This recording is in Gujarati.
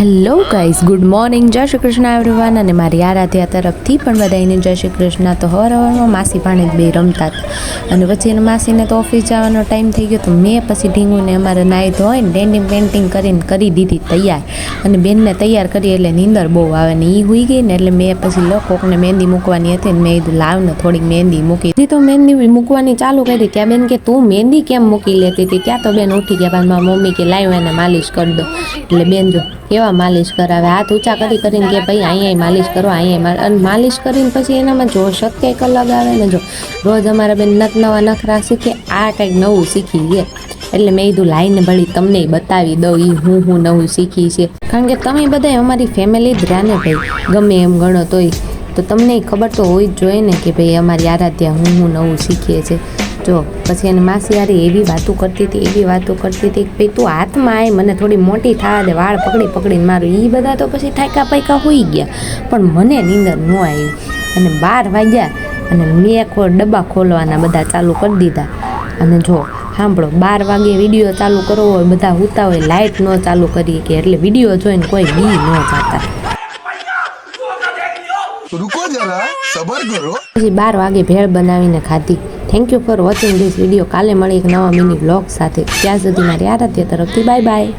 હેલો ગાઈઝ, ગુડ મોર્નિંગ, જય શ્રી કૃષ્ણ એવરીવન. અને મારી આરાધ્યા તરફથી પણ બધાને જય શ્રી કૃષ્ણ. તો હવારમાં માસી ભાણે બે રમતા હતા અને પછી એને માસીને તો ઓફિસ જવાનો ટાઈમ થઈ ગયો. તો મેં પછી ઢીંગુને અમારે નાહી ધોઈને ડેન્ડિંગ પેન્ટિંગ કરીને કરી દીધી તૈયાર. અને બેનને તૈયાર કરી એટલે નીંદર બહુ આવે ને એ હોઈ ગઈ ને એટલે મેં પછી કોકને મહેંદી મૂકવાની હતી ને મેં કીધું લાવને થોડીક મહેંદી મૂકી દીધી. તો મહેંદી મૂકવાની ચાલુ કરી. ત્યાં બેન કે તું મહેંદી કેમ મૂકી લેતી હતી? ત્યાં તો બેન ઉઠી ગયા. બાદ મારી મમ્મી કે લાવ એને માલિશ કરી દો. એટલે બેન જો કેવા માલિશ કરાવે, હાથ ઊંચા કરીને કે ભાઈ અહીંયા માલિશ કરો, અહીંયા. અને માલિશ કરીને પછી એનામાં જો શક્ય એક અલગ આવે ને. જો રોજ અમારા બેન નવા નખરા શીખે, આ કંઈક નવું શીખી છે. એટલે મેં કીધું લાઈને ભળી તમને બતાવી દઉં એ હું નવું શીખી છે. કારણ કે તમે બધા અમારી ફેમિલી જ રહ્યા ને ભાઈ, ગમે એમ ગણો તોય તો તમને ખબર તો હોય જ જોઈએ ને કે ભાઈ અમારી આરાધ્યા હું નવું શીખીએ છે. જો પછી એને માસી યારી એવી વાતો કરતી હતી કે ભાઈ તું હાથમાં આવી, મને થોડી મોટી થવા દે, વાળ પકડીને મારું. એ બધા તો પછી થાયકા પૈકા હોઈ ગયા, પણ મને નીંદર ન આવી. અને 12 વાગ્યા અને મેં ડબ્બા ખોલવાના બધા ચાલુ કરી દીધા. અને જો સાંભળો, 12 વાગે વિડીયો ચાલુ કરવો હોય, બધા સૂતા હોય, લાઇટ ન ચાલુ કરી કે એટલે વિડીયો જોઈને કોઈ બી ન જાતા. रुको जरा सबर करो. પછી 12 વાગે ભેળ બનાવીને ખાધી. Thank you for watching this video. કાલે મળી એક નવા મિની વ્લોગ સાથે. ત્યાં સુધી મારી આરાધ્યા તરફથી બાય બાય.